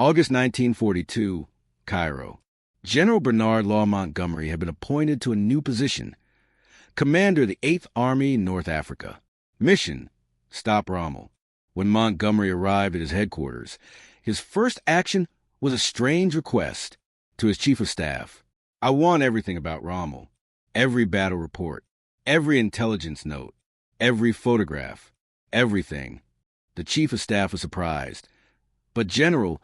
August 1942, Cairo. General Bernard Montgomery had been appointed to a new position, commander of the 8th Army, North Africa. Mission: stop Rommel. When Montgomery arrived at his headquarters, his first action was a strange request to his chief of staff. I want everything about Rommel. Every battle report, every intelligence note, every photograph, everything. The chief of staff was surprised. But, General,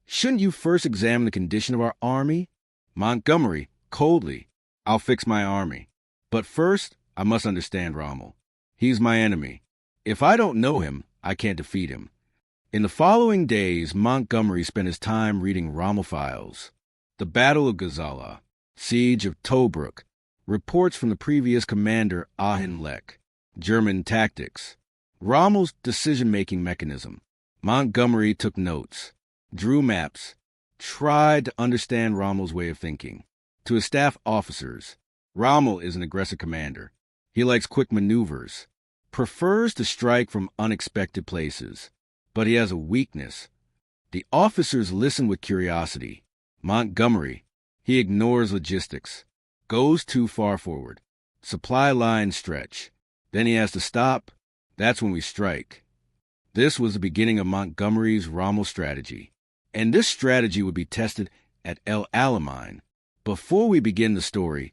shouldn't you first examine the condition of our army? Montgomery, coldly, I'll fix my army. But first, I must understand Rommel. He's my enemy. If I don't know him, I can't defeat him. In the following days, Montgomery spent his time reading Rommel files. The Battle of Gazala, Siege of Tobruk, reports from the previous commander Ahimelech, German tactics, Rommel's decision-making mechanism. Montgomery took notes, drew maps, tried to understand Rommel's way of thinking. To his staff officers, Rommel is an aggressive commander. He likes quick maneuvers, prefers to strike from unexpected places, but he has a weakness. The officers listen with curiosity. Montgomery, he ignores logistics, goes too far forward. Supply lines stretch. Then he has to stop. That's when we strike. This was the beginning of Montgomery's Rommel strategy, and this strategy would be tested at El Alamein. Before we begin the story,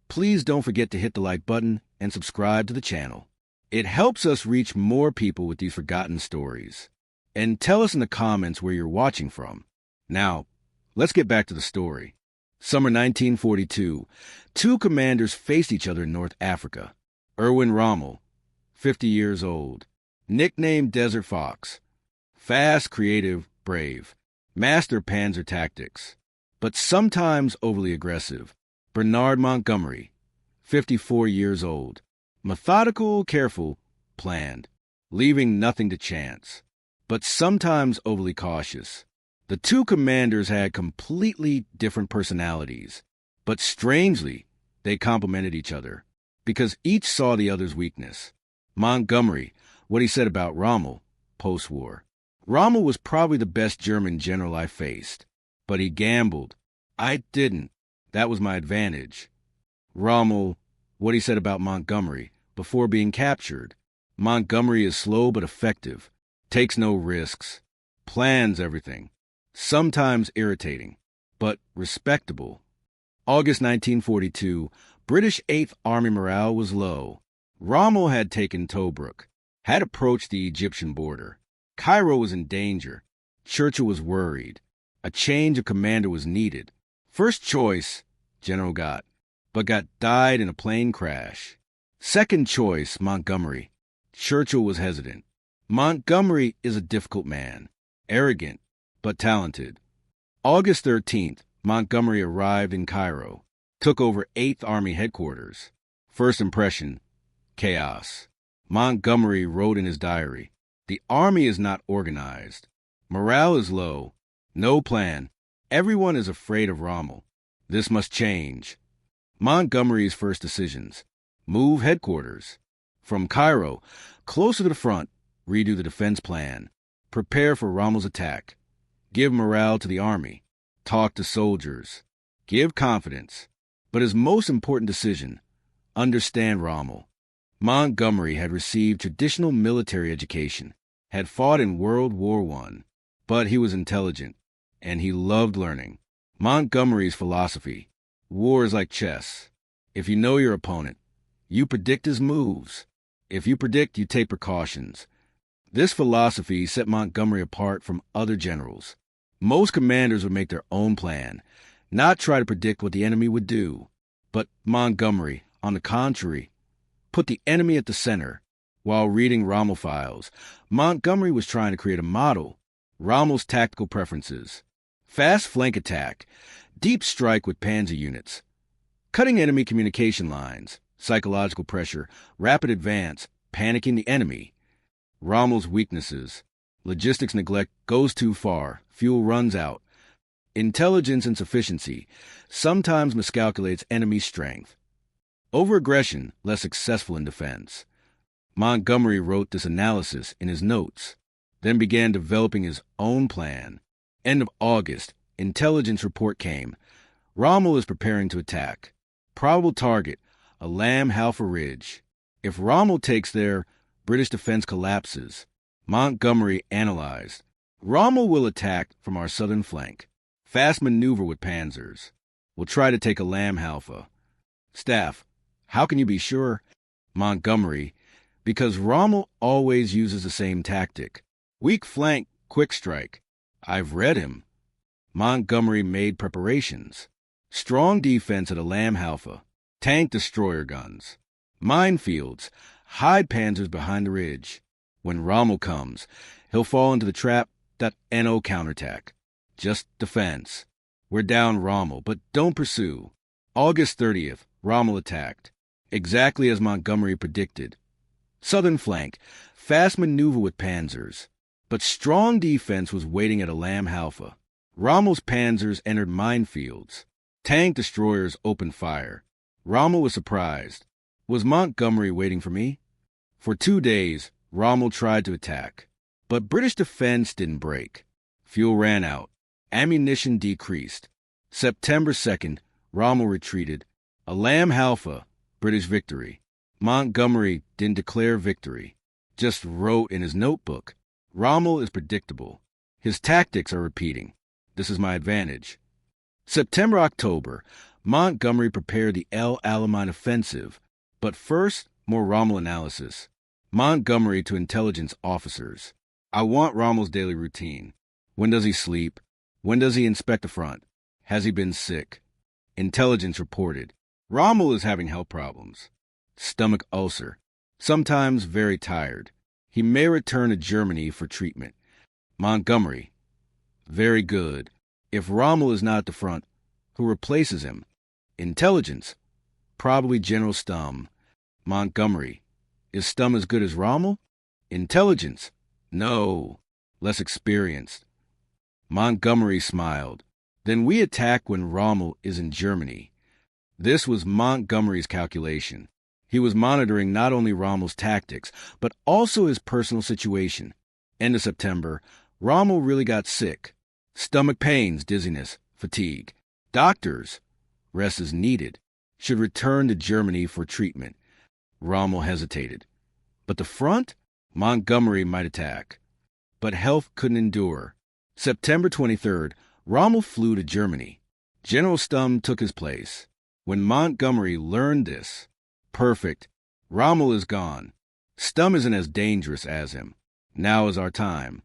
please don't forget to hit the like button and subscribe to the channel. It helps us reach more people with these forgotten stories. And tell us in the comments where you're watching from. Now, let's get back to the story. Summer 1942, two commanders faced each other in North Africa. Erwin Rommel, 50 years old, nicknamed Desert Fox, fast, creative, brave, master panzer tactics, but sometimes overly aggressive. Bernard Montgomery, 54 years old, methodical, careful, planned, leaving nothing to chance, but sometimes overly cautious. The two commanders had completely different personalities, but strangely, they complemented each other, because each saw the other's weakness. Montgomery, what he said about Rommel, post-war. Rommel was probably the best German general I faced, but he gambled. I didn't. That was my advantage. Rommel, what he said about Montgomery before being captured. Montgomery is slow but effective, takes no risks, plans everything, sometimes irritating, but respectable. August 1942, British 8th Army morale was low. Rommel had taken Tobruk, had approached the Egyptian border. Cairo was in danger. Churchill was worried. A change of commander was needed. First choice, General Gott, but Gott died in a plane crash. Second choice, Montgomery. Churchill was hesitant. Montgomery is a difficult man, arrogant, but talented. August 13th, Montgomery arrived in Cairo, took over 8th Army headquarters. First impression, chaos. Montgomery wrote in his diary, "The army is not organized. Morale is low. No plan. Everyone is afraid of Rommel. This must change." Montgomery's first decisions: move headquarters from Cairo, closer to the front, redo the defense plan, prepare for Rommel's attack, give morale to the army, talk to soldiers, give confidence. But his most important decision: understand Rommel. Montgomery had received traditional military education, had fought in World War I, but he was intelligent, and he loved learning. Montgomery's philosophy: war is like chess. If you know your opponent, you predict his moves. If you predict, you take precautions. This philosophy set Montgomery apart from other generals. Most commanders would make their own plan, not try to predict what the enemy would do. But Montgomery, on the contrary, put the enemy at the center. While reading Rommel files, Montgomery was trying to create a model: Rommel's tactical preferences. Fast flank attack, deep strike with panzer units, cutting enemy communication lines, psychological pressure, rapid advance, panicking the enemy. Rommel's weaknesses: logistics neglect, goes too far, fuel runs out. Intelligence insufficiency, sometimes miscalculates enemy strength. Overaggression, less successful in defense. Montgomery wrote this analysis in his notes, then began developing his own plan. End of August, intelligence report came. Rommel is preparing to attack. Probable target, Alamein Ridge. If Rommel takes there, British defense collapses. Montgomery analyzed. Rommel will attack from our southern flank. Fast maneuver with panzers. We'll try to take Alamein. Staff, how can you be sure? Montgomery, because Rommel always uses the same tactic. Weak flank, quick strike. I've read him. Montgomery made preparations. Strong defense at Alamein. Tank destroyer guns. Minefields. Hide panzers behind the ridge. When Rommel comes, he'll fall into the trap. No counterattack. Just defense. We're down Rommel, but don't pursue. August 30th, Rommel attacked. Exactly as Montgomery predicted. Southern flank. Fast maneuver with panzers. But strong defense was waiting at Alamein. Rommel's panzers entered minefields. Tank destroyers opened fire. Rommel was surprised. Was Montgomery waiting for me? For 2 days, Rommel tried to attack. But British defense didn't break. Fuel ran out. Ammunition decreased. September 2nd, Rommel retreated. Alamein, British victory. Montgomery didn't declare victory. Just wrote in his notebook. Rommel is predictable. His tactics are repeating. This is my advantage. September-October, Montgomery prepared the El Alamein offensive. But first, more Rommel analysis. Montgomery to intelligence officers. I want Rommel's daily routine. When does he sleep? When does he inspect the front? Has he been sick? Intelligence reported. Rommel is having health problems. Stomach ulcer. Sometimes very tired. He may return to Germany for treatment. Montgomery. Very good. If Rommel is not at the front, who replaces him? Intelligence. Probably General Stumm. Montgomery. Is Stumm as good as Rommel? Intelligence. No. Less experienced. Montgomery smiled. Then we attack when Rommel is in Germany. This was Montgomery's calculation. He was monitoring not only Rommel's tactics, but also his personal situation. End of September, Rommel really got sick. Stomach pains, dizziness, fatigue. Doctors, rest is needed, should return to Germany for treatment. Rommel hesitated. But the front? Montgomery might attack. But health couldn't endure. September 23rd, Rommel flew to Germany. General Stumm took his place. When Montgomery learned this, perfect. Rommel is gone. Stumm isn't as dangerous as him. Now is our time.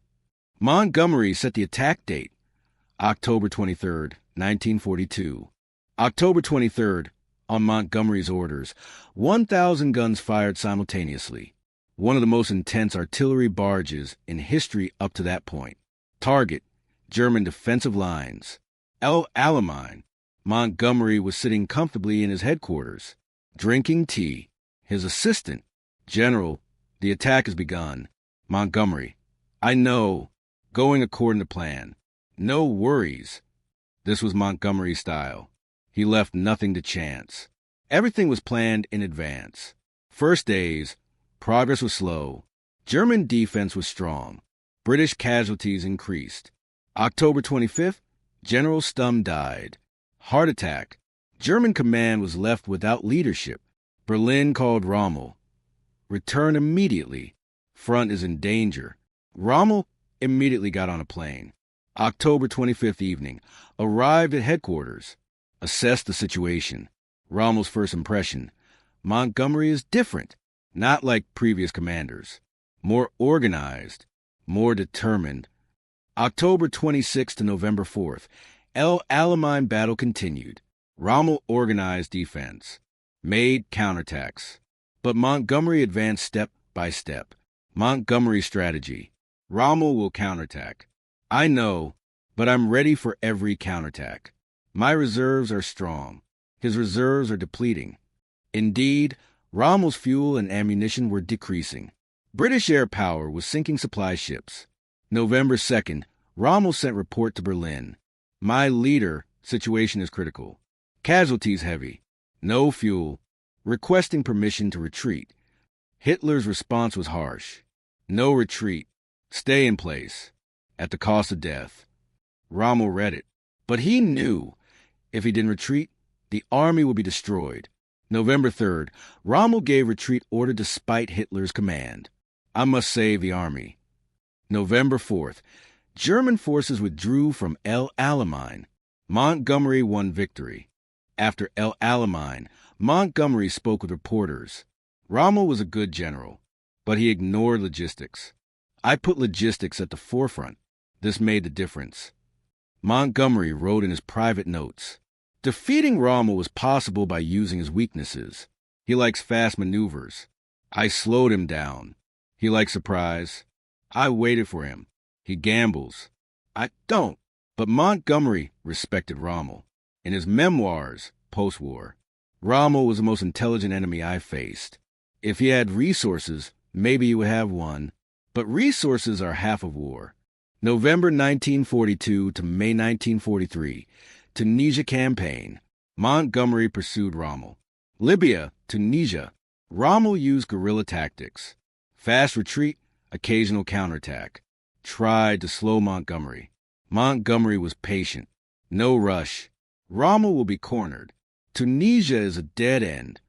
Montgomery set the attack date. October 23rd, 1942. October 23rd, on Montgomery's orders, 1,000 guns fired simultaneously. One of the most intense artillery barges in history up to that point. Target, German defensive lines. El Alamein. Montgomery was sitting comfortably in his headquarters, drinking tea. His assistant, General, the attack has begun. Montgomery. I know. Going according to plan. No worries. This was Montgomery's style. He left nothing to chance. Everything was planned in advance. First days, progress was slow. German defense was strong. British casualties increased. October 25th, General Stumm died. Heart attack. German command was left without leadership. Berlin called Rommel. Return immediately. Front is in danger. Rommel immediately got on a plane. October 25th evening. Arrived at headquarters. Assessed the situation. Rommel's first impression. Montgomery is different. Not like previous commanders. More organized. More determined. October 26th to November 4th. El Alamein battle continued. Rommel organized defense. Made counterattacks. But Montgomery advanced step by step. Montgomery's strategy. Rommel will counterattack. I know, but I'm ready for every counterattack. My reserves are strong. His reserves are depleting. Indeed, Rommel's fuel and ammunition were decreasing. British air power was sinking supply ships. November 2nd, Rommel sent report to Berlin. My leader, situation is critical. Casualties heavy. No fuel. Requesting permission to retreat. Hitler's response was harsh. No retreat. Stay in place. At the cost of death. Rommel read it. But he knew if he didn't retreat, the army would be destroyed. November 3rd, Rommel gave retreat order despite Hitler's command. I must save the army. November 4th, German forces withdrew from El Alamein. Montgomery won victory. After El Alamein, Montgomery spoke with reporters. Rommel was a good general, but he ignored logistics. I put logistics at the forefront. This made the difference. Montgomery wrote in his private notes, defeating Rommel was possible by using his weaknesses. He likes fast maneuvers. I slowed him down. He likes surprise. I waited for him. He gambles. I don't. But Montgomery respected Rommel. In his memoirs, post-war, Rommel was the most intelligent enemy I faced. If he had resources, maybe he would have won. But resources are half of war. November 1942 to May 1943, Tunisia campaign. Montgomery pursued Rommel. Libya, Tunisia. Rommel used guerrilla tactics. Fast retreat, occasional counterattack. Tried to slow Montgomery. Montgomery was patient. No rush. Rommel will be cornered. Tunisia is a dead end.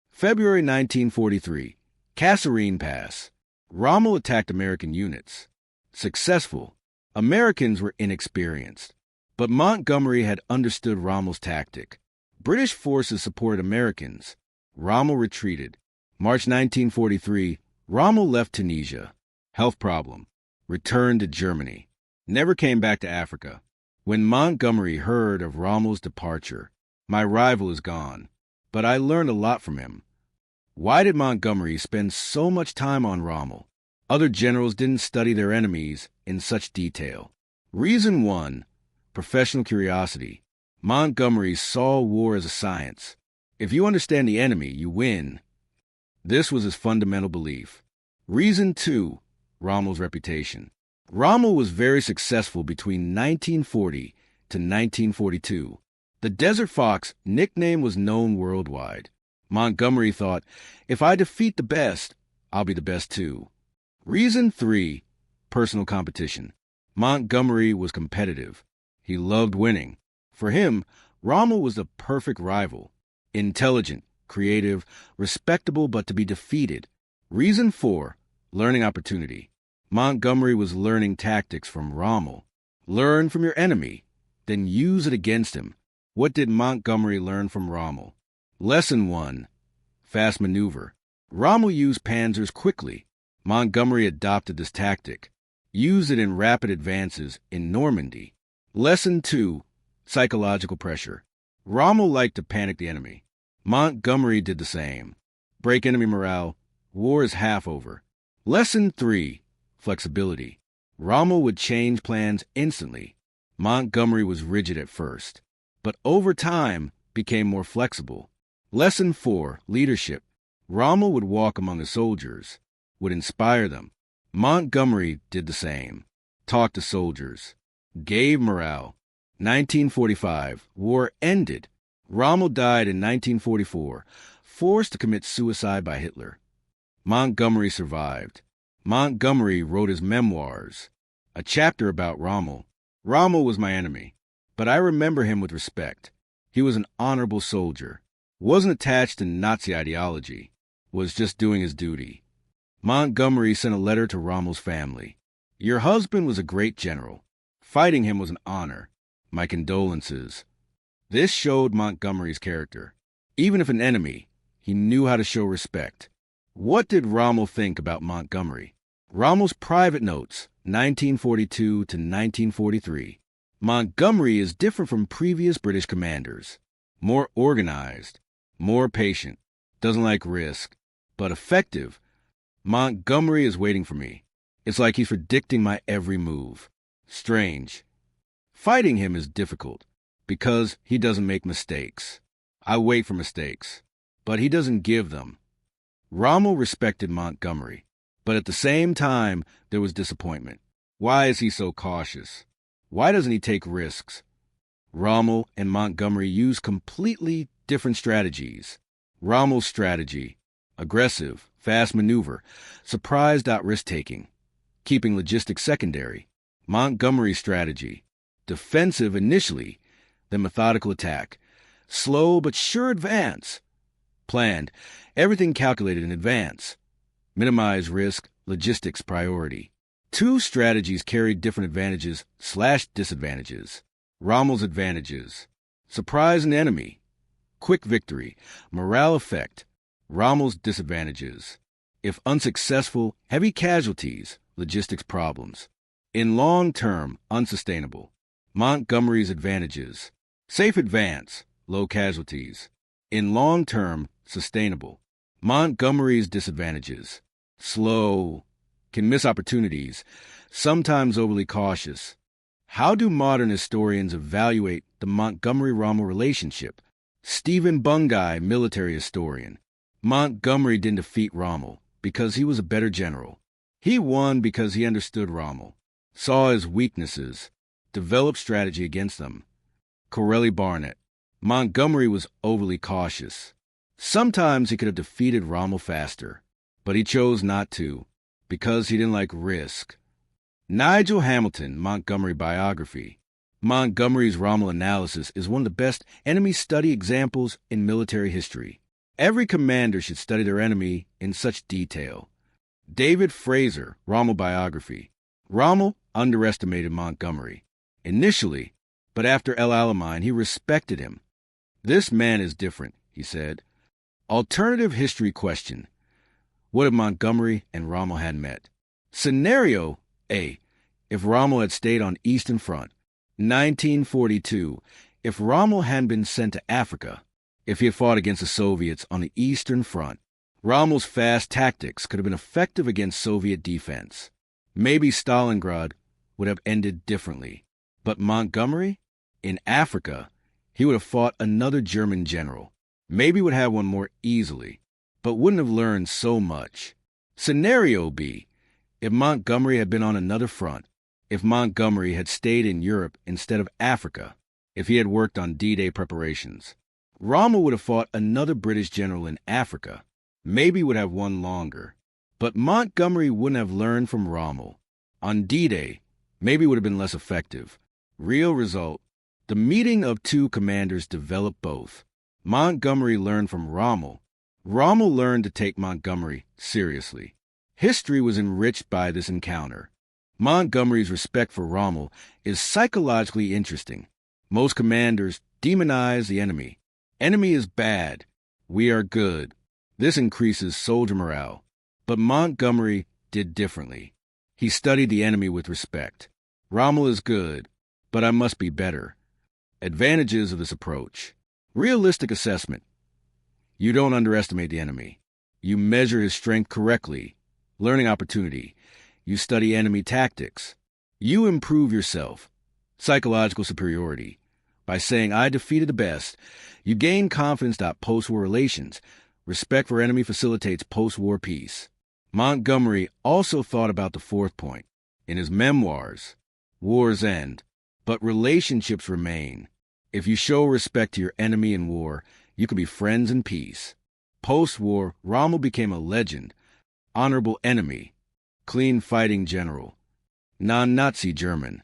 February 1943, Kasserine Pass. Rommel attacked American units. Successful. Americans were inexperienced. But Montgomery had understood Rommel's tactic. British forces supported Americans. Rommel retreated. March 1943, Rommel left Tunisia. Health problem. Returned to Germany. Never came back to Africa. When Montgomery heard of Rommel's departure, my rival is gone. But I learned a lot from him. Why did Montgomery spend so much time on Rommel? Other generals didn't study their enemies in such detail. Reason 1, professional curiosity. Montgomery saw war as a science. If you understand the enemy, you win. This was his fundamental belief. Reason 2, Rommel's reputation. Rommel was very successful between 1940 to 1942. The Desert Fox nickname was known worldwide. Montgomery thought, if I defeat the best, I'll be the best too. Reason 3, personal competition. Montgomery was competitive. He loved winning. For him, Rommel was the perfect rival. Intelligent, creative, respectable, but to be defeated. Reason 4, learning opportunity. Montgomery was learning tactics from Rommel. Learn from your enemy, then use it against him. What did Montgomery learn from Rommel? Lesson 1, fast maneuver. Rommel used panzers quickly. Montgomery adopted this tactic, used it in rapid advances in Normandy. Lesson 2, psychological pressure. Rommel liked to panic the enemy. Montgomery did the same. Break enemy morale. War is half over. Lesson 3, flexibility. Rommel would change plans instantly. Montgomery was rigid at first, but over time became more flexible. Lesson 4, leadership. Rommel would walk among the soldiers, would inspire them. Montgomery did the same. Talked to soldiers. Gave morale. 1945, war ended. Rommel died in 1944, forced to commit suicide by Hitler. Montgomery survived. Montgomery wrote his Memoirs, a chapter about Rommel. Rommel was my enemy, but I remember him with respect. He was an honorable soldier, wasn't attached to Nazi ideology, was just doing his duty. Montgomery sent a letter to Rommel's family. Your husband was a great general. Fighting him was an honor. My condolences. This showed Montgomery's character. Even if an enemy, he knew how to show respect. What did Rommel think about Montgomery? Rommel's private notes, 1942 to 1943. Montgomery is different from previous British commanders. More organized, more patient, doesn't like risk, but effective. Montgomery is waiting for me. It's like he's predicting my every move. Strange. Fighting him is difficult because he doesn't make mistakes. I wait for mistakes, but he doesn't give them. Rommel respected Montgomery, but at the same time, there was disappointment. Why is he so cautious? Why doesn't he take risks? Rommel and Montgomery used completely different strategies. Rommel's strategy, aggressive, fast maneuver, surprise-risk-taking, keeping logistics secondary. Montgomery's strategy, Defensive initially, then methodical attack. Slow but sure advance. Planned. Everything calculated in advance. Minimize risk, logistics priority. Two strategies carried different advantages/disadvantages. Rommel's advantages. Surprise an enemy. Quick victory. Morale effect. Rommel's disadvantages. If unsuccessful, heavy casualties, logistics problems. In long term, unsustainable. Montgomery's advantages. Safe advance, low casualties. In long term, sustainable. Montgomery's disadvantages. Slow, can miss opportunities, sometimes overly cautious. How do modern historians evaluate the Montgomery-Rommel relationship? Stephen Bungay, military historian. Montgomery didn't defeat Rommel because he was a better general. He won because he understood Rommel, saw his weaknesses, developed strategy against them. Corelli Barnett. Montgomery was overly cautious. Sometimes he could have defeated Rommel faster, but he chose not to, because he didn't like risk. Nigel Hamilton, Montgomery biography. Montgomery's Rommel analysis is one of the best enemy study examples in military history. Every commander should study their enemy in such detail. David Fraser, Rommel biography. Rommel underestimated Montgomery. Initially, but after El Alamein, he respected him. This man is different, he said. Alternative history question. What if Montgomery and Rommel had met? Scenario A. If Rommel had stayed on Eastern Front. 1942. If Rommel hadn't been sent to Africa. If he had fought against the Soviets on the Eastern Front. Rommel's fast tactics could have been effective against Soviet defense. Maybe Stalingrad would have ended differently. But Montgomery? In Africa, he would have fought another German general. Maybe would have won more easily, but wouldn't have learned so much. Scenario B. If Montgomery had been on another front. If Montgomery had stayed in Europe instead of Africa. If he had worked on D-Day preparations. Rommel would have fought another British general in Africa. Maybe would have won longer. But Montgomery wouldn't have learned from Rommel. On D-Day, maybe would have been less effective. Real result, the meeting of two commanders developed both. Montgomery learned from Rommel. Rommel learned to take Montgomery seriously. History was enriched by this encounter. Montgomery's respect for Rommel is psychologically interesting. Most commanders demonize the enemy. Enemy is bad. We are good. This increases soldier morale. But Montgomery did differently. He studied the enemy with respect. Rommel is good, but I must be better. Advantages of this approach. Realistic assessment. You don't underestimate the enemy. You measure his strength correctly. Learning opportunity. You study enemy tactics. You improve yourself. Psychological superiority. By saying, I defeated the best, you gain confidence about post-war relations. Respect for enemy facilitates post-war peace. Montgomery also thought about the fourth point. In his Memoirs, wars end, but relationships remain. If you show respect to your enemy in war, you can be friends in peace. Post-war, Rommel became a legend, honorable enemy, clean fighting general, non-Nazi German.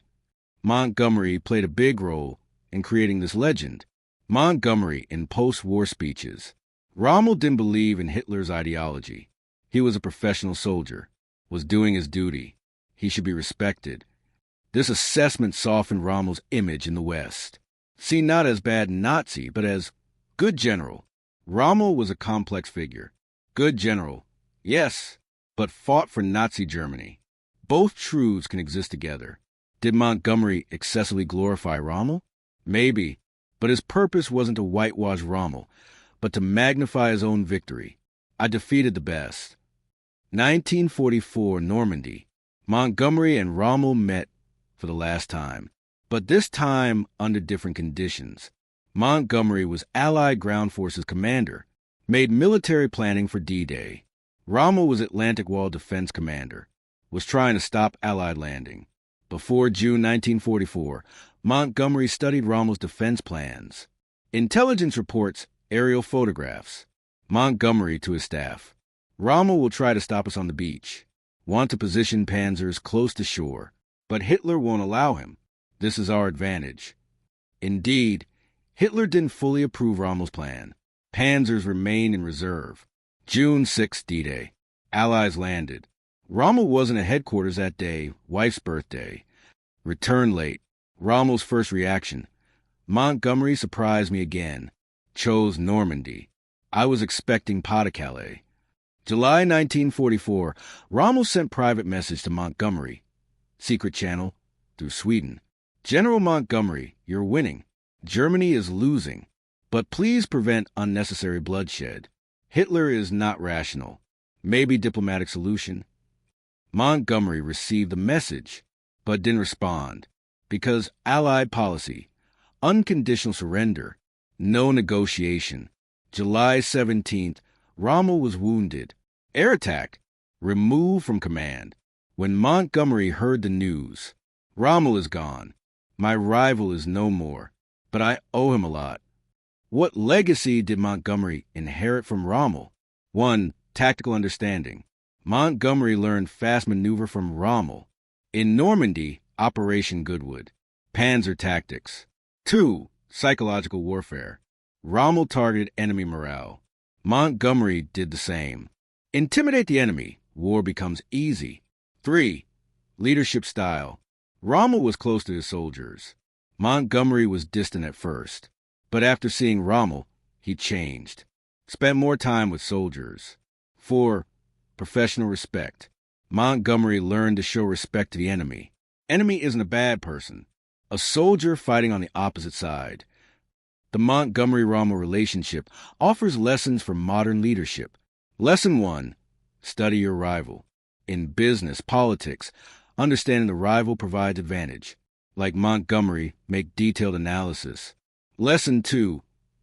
Montgomery played a big role in creating this legend. Montgomery in post-war speeches. Rommel didn't believe in Hitler's ideology. He was a professional soldier, was doing his duty. He should be respected. This assessment softened Rommel's image in the West. Seen not as bad Nazi, but as good general. Rommel was a complex figure. Good general, yes, but fought for Nazi Germany. Both truths can exist together. Did Montgomery excessively glorify Rommel? Maybe, but his purpose wasn't to whitewash Rommel, but to magnify his own victory. I defeated the best. 1944 Normandy. Montgomery and Rommel met for the last time, but this time under different conditions. Montgomery was Allied Ground Forces commander, made military planning for D-Day. Rommel was Atlantic Wall Defense commander, was trying to stop Allied landing. Before June 1944, Montgomery studied Rommel's defense plans. Intelligence reports, aerial photographs. Montgomery to his staff. Rommel will try to stop us on the beach. Want to position panzers close to shore, but Hitler won't allow him. This is our advantage. Indeed, Hitler didn't fully approve Rommel's plan. Panzers remained in reserve. June 6, D-Day. Allies landed. Rommel wasn't at headquarters that day, wife's birthday. Returned late. Rommel's first reaction. Montgomery surprised me again. Chose Normandy. I was expecting Pas-de-Calais. July 1944, Rommel sent private message to Montgomery. Secret channel, through Sweden. General Montgomery, you're winning. Germany is losing. But please prevent unnecessary bloodshed. Hitler is not rational. Maybe diplomatic solution. Montgomery received the message, but didn't respond. Because Allied policy, unconditional surrender, no negotiation. July 17th, Rommel was wounded. Air attack, removed from command. When Montgomery heard the news, Rommel is gone. My rival is no more, but I owe him a lot. What legacy did Montgomery inherit from Rommel? 1. Tactical understanding. Montgomery learned fast maneuver from Rommel. In Normandy, Operation Goodwood. Panzer tactics. 2. Psychological warfare. Rommel targeted enemy morale. Montgomery did the same. Intimidate the enemy. War becomes easy. 3. Leadership style. Rommel was close to his soldiers. Montgomery was distant at first. But after seeing Rommel, he changed. Spent more time with soldiers. 4. Professional respect. Montgomery learned to show respect to the enemy. Enemy isn't a bad person. A soldier fighting on the opposite side. The Montgomery-Rommel relationship offers lessons for modern leadership. Lesson 1. Study your rival. In business, politics, understanding the rival provides advantage. Like Montgomery, make detailed analysis. Lesson 2.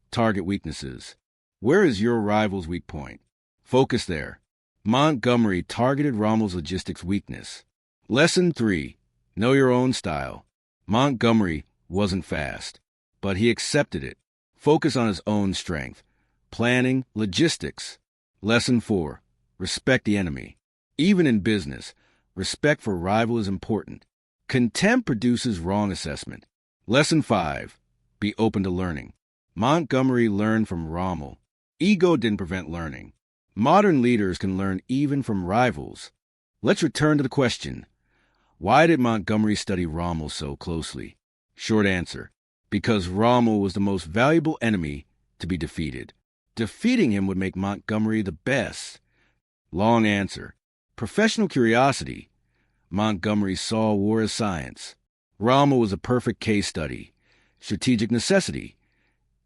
Target weaknesses. Where is your rival's weak point? Focus there. Montgomery targeted Rommel's logistics weakness. Lesson 3. Know your own style. Montgomery wasn't fast, but he accepted it. Focus on his own strength. Planning, logistics. Lesson 4. Respect the enemy. Even in business, respect for rival is important. Contempt produces wrong assessment. Lesson 5. Be open to learning. Montgomery learned from Rommel. Ego didn't prevent learning. Modern leaders can learn even from rivals. Let's return to the question. Why did Montgomery study Rommel so closely? Short answer. Because Rommel was the most valuable enemy to be defeated. Defeating him would make Montgomery the best. Long answer. Professional curiosity. Montgomery saw war as science. Rommel was a perfect case study. Strategic necessity.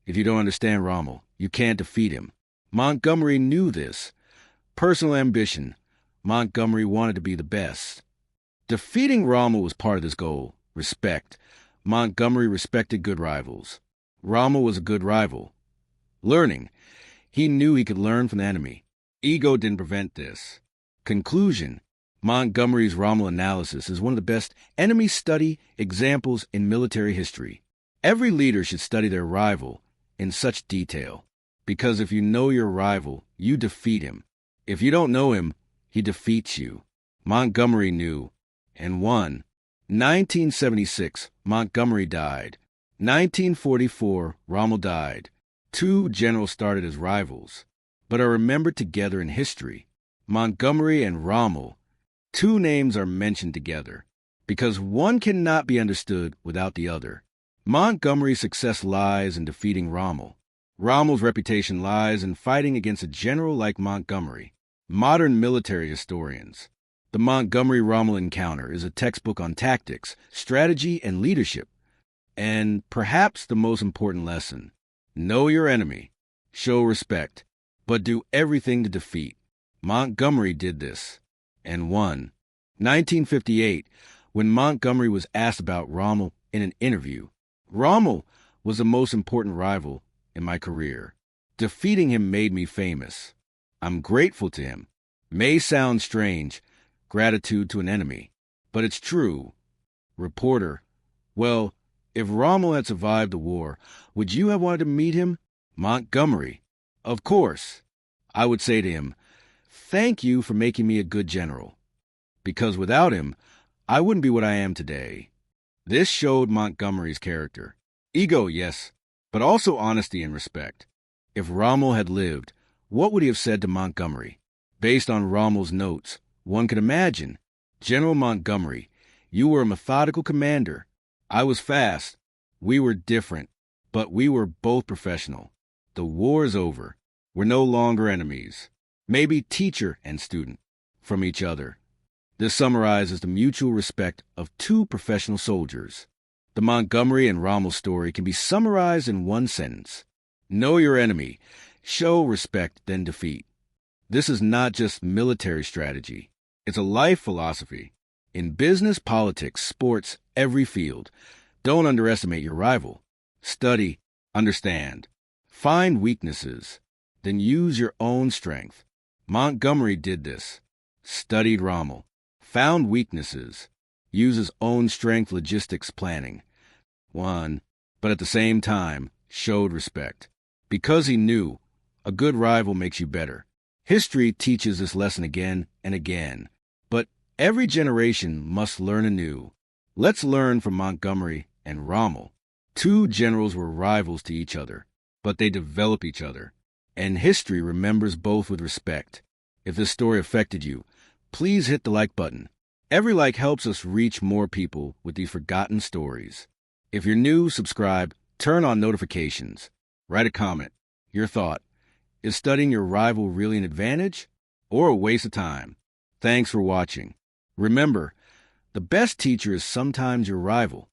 If you don't understand Rommel, you can't defeat him. Montgomery knew this. Personal ambition. Montgomery wanted to be the best. Defeating Rommel was part of this goal. Respect. Montgomery respected good rivals. Rommel was a good rival. Learning. He knew he could learn from the enemy. Ego didn't prevent this. Conclusion. Montgomery's Rommel analysis is one of the best enemy study examples in military history. Every leader should study their rival in such detail, because if you know your rival, you defeat him. If you don't know him, he defeats you. Montgomery knew and won. 1976, Montgomery died. 1944, Rommel died. Two generals started as rivals, but are remembered together in history. Montgomery and Rommel. Two names are mentioned together, because one cannot be understood without the other. Montgomery's success lies in defeating Rommel. Rommel's reputation lies in fighting against a general like Montgomery. Modern military historians. The Montgomery-Rommel encounter is a textbook on tactics, strategy, and leadership. And perhaps the most important lesson. Know your enemy. Show respect. But do everything to defeat. Montgomery did this and won. 1958, when Montgomery was asked about Rommel in an interview. Rommel was the most important rival in my career. Defeating him made me famous. I'm grateful to him. May sound strange, gratitude to an enemy, but it's true. Reporter, well, if Rommel had survived the war, would you have wanted to meet him? Montgomery, of course. I would say to him, thank you for making me a good general, because without him, I wouldn't be what I am today. This showed Montgomery's character. Ego, yes, but also honesty and respect. If Rommel had lived, what would he have said to Montgomery? Based on Rommel's notes, one could imagine, General Montgomery, you were a methodical commander. I was fast. We were different, but we were both professional. The war's over. We're no longer enemies. Maybe teacher and student from each other. This summarizes the mutual respect of two professional soldiers. The Montgomery and Rommel story can be summarized in one sentence. Know your enemy. Show respect, then defeat. This is not just military strategy. It's a life philosophy. In business, politics, sports, every field. Don't underestimate your rival. Study, understand. Find weaknesses, then use your own strength. Montgomery did this. Studied Rommel. Found weaknesses. Used his own strength logistics planning. Won, but at the same time, showed respect. Because he knew, a good rival makes you better. History teaches this lesson again and again. But every generation must learn anew. Let's learn from Montgomery and Rommel. Two generals were rivals to each other, but they develop each other. And history remembers both with respect. If this story affected you, please hit the like button. Every like helps us reach more people with these forgotten stories. If you're new, subscribe, turn on notifications. Write a comment. Your thought. Is studying your rival really an advantage or a waste of time? Thanks for watching. Remember, the best teacher is sometimes your rival.